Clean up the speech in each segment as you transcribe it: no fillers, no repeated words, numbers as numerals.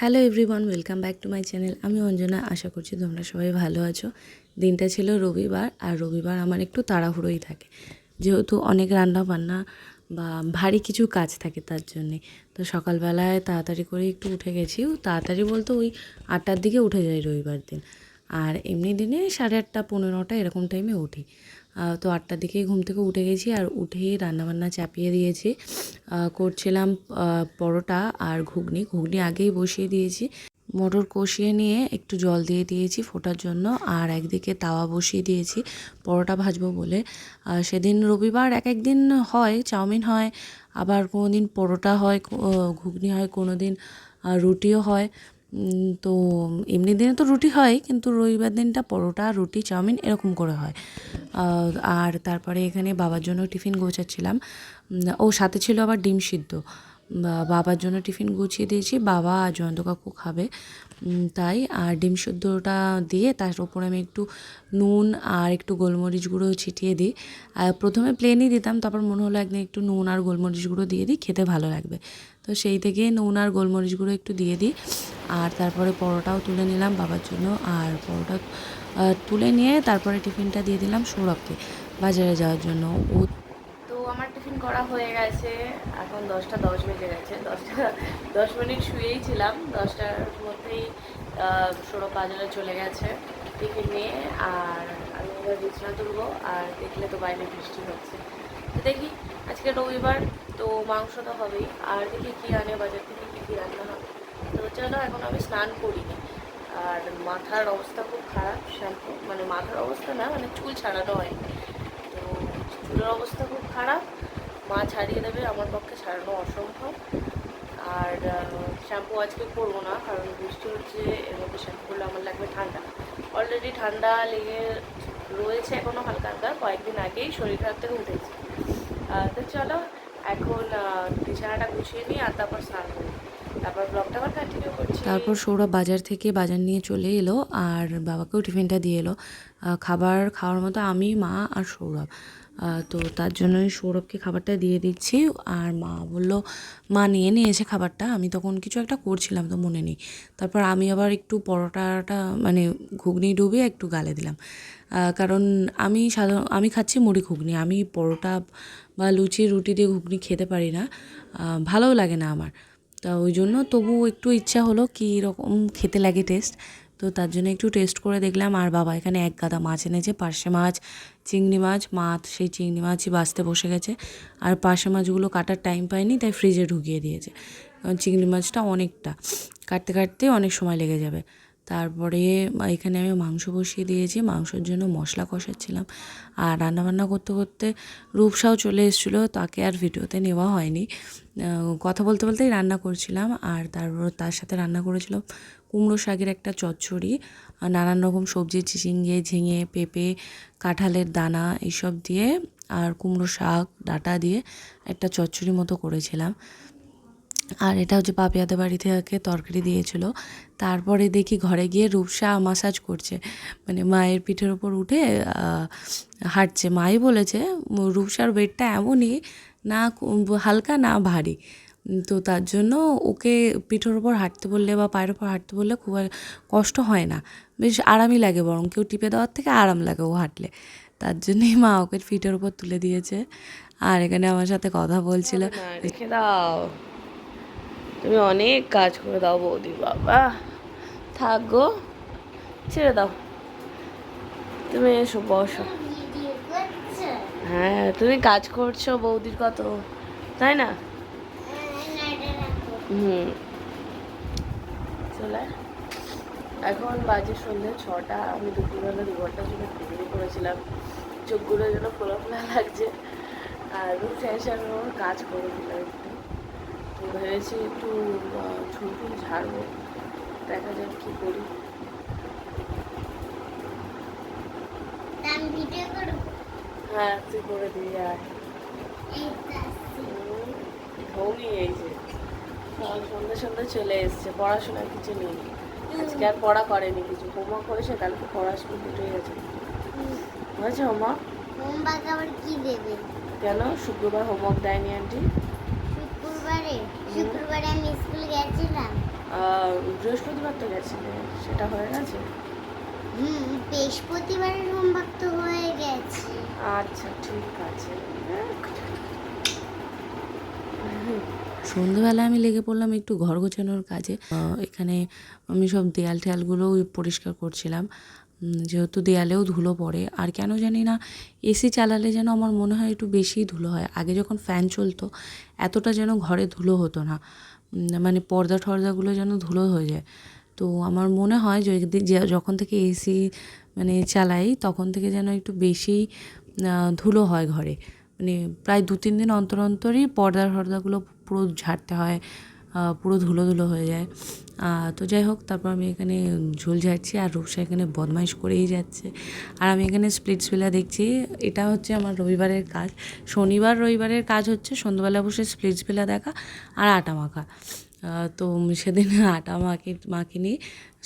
Hello everyone, welcome back to my channel. আমি অঞ্জনা। আশা করছি তোমরা সবাই ভালো আছো। দিনটা ছিল রবিবার, আর রবিবার আমার একটু তাড়াহুড়োই থাকে, যেহেতু অনেক রান্না বান্না বা ভারী কিছু কাজ থাকে তার জন্যে। তো সকালবেলায় তাড়াতাড়ি করে একটু উঠে গেছি, তাড়াতাড়ি বলতে ওই 8টার দিকে উঠে যাই রবিবার দিন। আর এমনি দিনে 8:30 15টা এরকম টাইমে উঠি। তো 8টার দিকেই ঘুম থেকে উঠে গেছি, আর উঠেই রান্নাবান্না চাপিয়ে দিয়েছি। করছিলাম পরোটা আর ঘুগনি আগেই বসিয়ে দিয়েছি। মটর কষিয়ে নিয়ে একটু জল দিয়ে দিয়েছি ফোটার জন্য, আর একদিকে তাওয়া বসিয়ে দিয়েছি পরোটা ভাজবো বলে। সেদিন রবিবার এক একদিন হয় চাউমিন হয়, আবার কোনো দিন পরোটা হয়, ঘুগনি হয়, কোনো দিন রুটিও হয়। তো এমনি দিনে তো রুটি হয়, কিন্তু রবিবার দিনটা পরোটা রুটি চাউমিন এরকম করে হয়। আর তারপরে এখানে বাবার জন্য টিফিন গোছাচ্ছিলাম। ও সাথে ছিল আবার ডিম সিদ্ধ। বাবার জন্য টিফিন গুছিয়ে দিয়েছি, বাবা আর জয়ন্ত কাকু খাবে তাই। আর ডিম সিদ্ধটা দিয়ে তার উপরে আমি একটু নুন আর একটু গোলমরিচ গুঁড়ো ছিটিয়ে দিই। আর প্রথমে প্লেনই দিতাম, তারপর মনে হলো একদিন একটু নুন আর গোলমরিচ গুঁড়ো দিয়ে দিই, খেতে ভালো লাগবে। তো সেই থেকে নুন আর গোলমরিচ গুঁড়ো একটু দিয়ে দিই। আর তারপরে পরোটাও তুলে নিলাম বাবার জন্য, আর পরোটা তুলে নিয়ে তারপরে টিফিনটা দিয়ে দিলাম সৌরভকে বাজারে যাওয়ার জন্য। ও তো আমার টিফিন করা হয়ে গেছে, এখন 10টা 10 বেজে গেছে। 10 মিনিট শুয়েই ছিলাম, 10টার মধ্যেই সৌরভ বাজারে চলে গেছে টিফিন নিয়ে। আর আমি এবার বিছানা তুলবো, আর দেখলে তো বাইরে বৃষ্টি হচ্ছে। তো দেখি, আজকে রবিবার তো মাংস তো হবেই, আর দেখি কী আনে বাজার থেকে, কী রান্না হবে। তো চলো, এখন আমি স্নান করিনি। আর মাথার অবস্থা খুব খারাপ, শ্যাম্পু মানে মাথার অবস্থা না, মানে চুল ছাড়ানো হয়নি। তো চুলের অবস্থা খুব খারাপ, মা ছাড়িয়ে দেবে, আমার পক্ষে ছাড়ানো অসম্ভব। আর শ্যাম্পু আজকে করবো না, কারণ বৃষ্টি হচ্ছে, এর মধ্যে শ্যাম্পু করলে আমার লাগবে ঠান্ডা। অলরেডি ঠান্ডা লেগে রয়েছে এখনও হালকা হালকা, কয়েকদিন আগেই শরীর খারাপ থেকে উঠেছে। তো চলো, এখন বিছানাটা গুছিয়ে নিই, আর তারপর স্নান করি, তারপর ব্লগটা আবার কন্টিনিউ করছি। তারপর সৌরভ বাজার থেকে বাজার নিয়ে চলে এলো, আর বাবাকেও টিফিনটা দিয়ে এলো। খাবার খাওয়ার মতো আমি, মা আর সৌরভ। তো তার জন্যই সৌরভকে খাবারটা দিয়ে দিচ্ছি। আর মা বললো, মা নিয়ে নিয়েছে খাবারটা, আমি তখন কিছু একটা করছিলাম তো মনে নেই। তারপর আমি আবার একটু পরোটাটা মানে ঘুগনি ডুবিয়ে একটু গালে দিলাম, কারণ আমি খাচ্ছি মুড়ি ঘুগনি, আমি পরোটা বা লুচি রুটি দিয়ে ঘুগনি খেতে পারি না, ভালোও লাগে না আমার। তা ওই জন্য তবু একটু ইচ্ছা হলো কী রকম খেতে লাগে টেস্ট, তো তার জন্য একটু টেস্ট করে দেখলাম। আর বাবা এখানে এক গাদা মাছ এনেছে, পার্শে মাছ, চিংড়ি মাছ। সেই চিংড়ি মাছই বাছতে বসে গেছে, আর পার্শে মাছগুলো কাটার টাইম পায়নি, তাই ফ্রিজে ঢুকিয়ে দিয়েছে, কারণ চিংড়ি মাছটা অনেকটা, কাটতে কাটতে অনেক সময় লেগে যাবে। তারপরে এখানে আমি মাংস বসিয়ে দিয়েছি, মাংসের জন্য মশলা কষাচ্ছিলাম। আর রান্নাবান্না করতে করতে রূপসাও চলে এসেছিলো, তাকে আর ভিডিওতে নেওয়া হয়নি। কথা বলতে বলতেই রান্না করছিলাম। আর তারপর তার সাথে রান্না করেছিলাম কুমড়ো শাকের একটা চচ্চড়ি, নানান রকম সবজি, চিচিঙ্গে, ঝিঙে, পেঁপে, কাঁঠালের দানা এইসব দিয়ে, আর কুমড়ো শাক ডাঁটা দিয়ে একটা চচ্চড়ি মতো করেছিলাম। আর এটা হচ্ছে পাপিয়াদের বাড়ি থেকে তরকারি দিয়েছিল। তারপরে দেখি ঘরে গিয়ে রূপসা মাসাজ করছে, মানে মায়ের পিঠের ওপর উঠে হাঁটছে। মাই বলেছে রূপসার ওয়েটটা এমনই, না হালকা না ভারী, তো তার জন্য ওকে পিঠের ওপর হাঁটতে বললে বা পায়ের ওপর হাঁটতে বললে খুব কষ্ট হয় না, বেশ আরামই লাগে, বরং কেউ টিপে দেওয়ার থেকে আরাম লাগে ও হাঁটলে। তার জন্যই মা ওকে পিঠের ওপর তুলে দিয়েছে। আর এখানে আমার সাথে কথা বলছিল। রেখে দাও, তুমি অনেক কাজ করে দাও বৌদি, বাবা থাক গো, ছেড়ে দাও, তুমি এসো বসো। হ্যাঁ, তুমি কাজ করছো বৌদির কত, তাই না? চলে, এখন বাজে সন্ধ্যে 6টা। আমি দুপুরবেলা 2 ঘন্টার জন্য ঘুমিয়ে পড়েছিলাম, চোখগুলো যেন ফোলা ফোলা লাগছে। আর রুচে এসে আমি ওর কাজ করে দিলাম একটু, তো ভেবেছি একটু চুল টুল ঝাড়বো, দেখা যাক কী করি। হ্যাঁ, তুই করে দিয়ে আয়। ঘুমিয়ে এই যে সন্ধ্যে সন্ধ্যে চলে এসছে, পড়াশোনার কিছু নেই আজকে, আর পড়া করেনি কিছু, হোমওয়ার্ক করেছে, কালকে পড়া স্কুল দুটোই গেছে। হয়েছে হোমওয়ার্ক? হোমওয়ার্ক আবার কি দেবে? কেন শুক্রবার হোমওয়ার্ক দেয়নি আন্টি? শুক্রবারে আমি স্কুল গেছিলাম, বৃহস্পতিবার তো গেছিলে, সেটা হয়ে গেছে? বৃহস্পতিবারের হোমওয়ার্ক তো হয়ে গেছে। আচ্ছা ঠিক আছে। সন্ধ্যেবেলায় আমি লেগে পড়লাম একটু ঘর গোছানোর কাজে। এখানে আমি সব দেয়াল টেয়ালগুলোও পরিষ্কার করছিলাম, যেহেতু দেয়ালেও ধুলো পড়ে। আর কেন জানি না এসি চালালে যেন আমার মনে হয় একটু বেশিই ধুলো হয়। আগে যখন ফ্যান চলতো এতটা যেন ঘরে ধুলো হতো না, মানে পর্দা টর্দাগুলো যেন ধুলো হয়ে যায়। তো আমার মনে হয় যখন থেকে এসি মানে চালাই তখন থেকে যেন একটু বেশি ধুলো হয় ঘরে। মানে প্রায় 2-3 দিন অন্তর অন্তরই পর্দা টর্দাগুলো পুরো ঝাড়তে হয়, পুরো ধুলো ধুলো হয়ে যায়। তো যাই হোক, তারপর আমি এখানে ঝোল ঝাড়ছি আর রূপসা এখানে বদমাইশ করেই যাচ্ছে। আর আমি এখানে স্প্লিটসভিলা দেখছি। এটা হচ্ছে আমার রবিবারের কাজ। শনিবার রবিবারের কাজ হচ্ছে সন্ধ্যাবেলা বসে স্প্লিটসভিলা দেখা আর আটা মাখা। তো সেদিন আটা মাখিনি,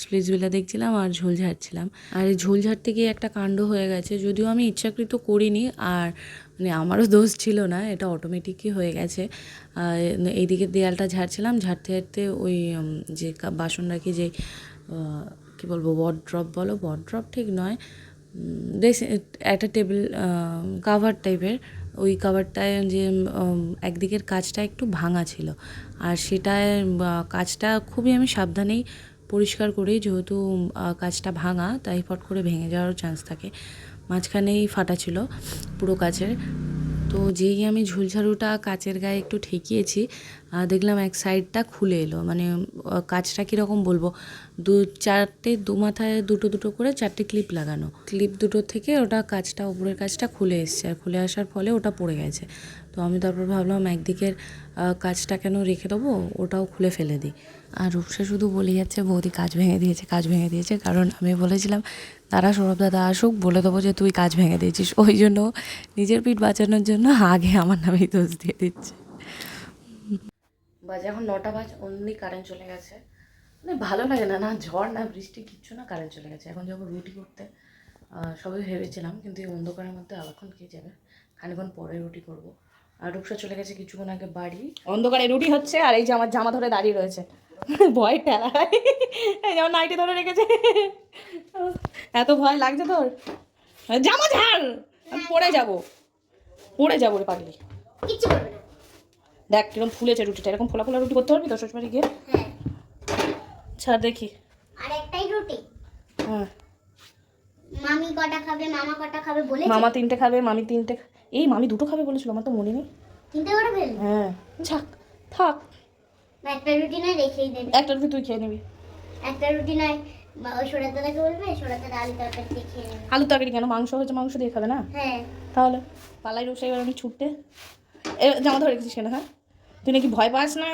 স্প্লিটসভিলা দেখছিলাম আর ঝোল ঝাড়ছিলাম। আর এই ঝোল ঝাড়তে গিয়ে একটা কাণ্ড হয়ে গেছে, যদিও আমি ইচ্ছাকৃত করিনি, আর মানে আমারও দোষ ছিল না, এটা অটোমেটিকই হয়ে গেছে। এইদিকে দেয়ালটা ঝাড়ছিলাম, ঝাড়তে ঝাড়তে ওই যে বাসন রাখি, যে কী বলবো, ওয়ার্ড্রপ বলো, ওয়ার্ড্রপ ঠিক নয়, একটা টেবিল কাভার টাইপের, ওই কাভারটায় যে একদিকের কাচটা একটু ভাঙা ছিল, আর সেটায় কাচটা খুবই আমি সাবধানেই পরিষ্কার করি, যেহেতু কাচটা ভাঙা তাই ফট করে ভেঙে যাওয়ার চান্স থাকে। মাঝখানেই ফাটা ছিল পুরো কাচের। তো যেই আমি ঝুলঝাড়ুটা কাচের গায়ে একটু ঠেকিয়েছি, দেখলাম এক সাইডটা খুলে এলো। মানে কাচটা কীরকম বলবো, দু মাথায় দুটো করে 4টে ক্লিপ লাগানো, ক্লিপ দুটো থেকে ওটা কাচটা, উপরের কাচটা খুলে এসছে, আর খুলে আসার ফলে ওটা পড়ে গেছে। তো আমি তারপর ভাবলাম একদিকের কাচটা কেন রেখে দেবো, ওটাও খুলে ফেলে দিই। আর রূপসা শুধু বলে যাচ্ছে বৌদি কাচ ভেঙে দিয়েছে, কাচ ভেঙে দিয়েছে। কারণ আমি বলেছিলাম তারা সৌরভ দাদা আসুক, বলে দেবো যে তুই কাচ ভেঙে দিয়েছিস। ওই জন্য নিজের পিঠ বাঁচানোর জন্য আগে আমার নামেই দোষ দিয়ে দিচ্ছে। বাজে এখন 9টা বাজে, অমনি কারেন্ট চলে গেছে। মানে ভালো লাগে না, না ঝড় না বৃষ্টি কিচ্ছু না, কারেন্ট চলে গেছে। এখন যাবো রুটি করতে, সবাই ভেবেছিলাম, কিন্তু এই অন্ধকারের মধ্যে আবারক্ষণ কে যাবে, খানিক্ষণ পরে রুটি করবো। আর রূপসা চলে গেছে কিছুক্ষণ আগে বাড়ি। অন্ধকারে রুটি হচ্ছে, আর এই যে আমার জামা ধরে দাঁড়িয়ে রয়েছে, ভয় ঠেলায়, এই যেমন নাইটি ধরে রেখেছে। এত ভয় লাগছে তোর, জামা ঝাড়, আমি পড়ে যাবো রে পাগলি। কিছু করবে না। দেখ কিরকম ফুলেছে রুটিটা, এরকম ফোলা ফোলা রুটি করতে পারবি তো শ্বশুরবাড়ি গিয়ে? হ্যাঁ। ছাড় দেখি। আর একটাই রুটি? হ্যাঁ। মামি কটা খাবে, মামা কটা খাবে বলেছে? মামা 3টে খাবে, মামি 3টে। এই মামি 2টো খাবে বলেছিল, আমার তো মনে নেই। 3টে করে ফেল। হ্যাঁ থাক। না, একটা রুটি নয় রেখেই দেবে। একটা রুটি তুই খেয়ে নিবি। একটা রুটি নয়, ওই সোনার দাদাকে বলবে সোনার দাদা আলু তরকারি দিয়ে খেয়ে নেবে। আলু তরকারি কেন, মাংস হয়েছে, মাংস দিয়ে খাবে না? হ্যাঁ। তাহলে পালাই রূপসা এবার আমি ছুটতে। জামা ধরে রেখেছিস কেন? হ্যাঁ, তুই নাকি ভয় পাস না?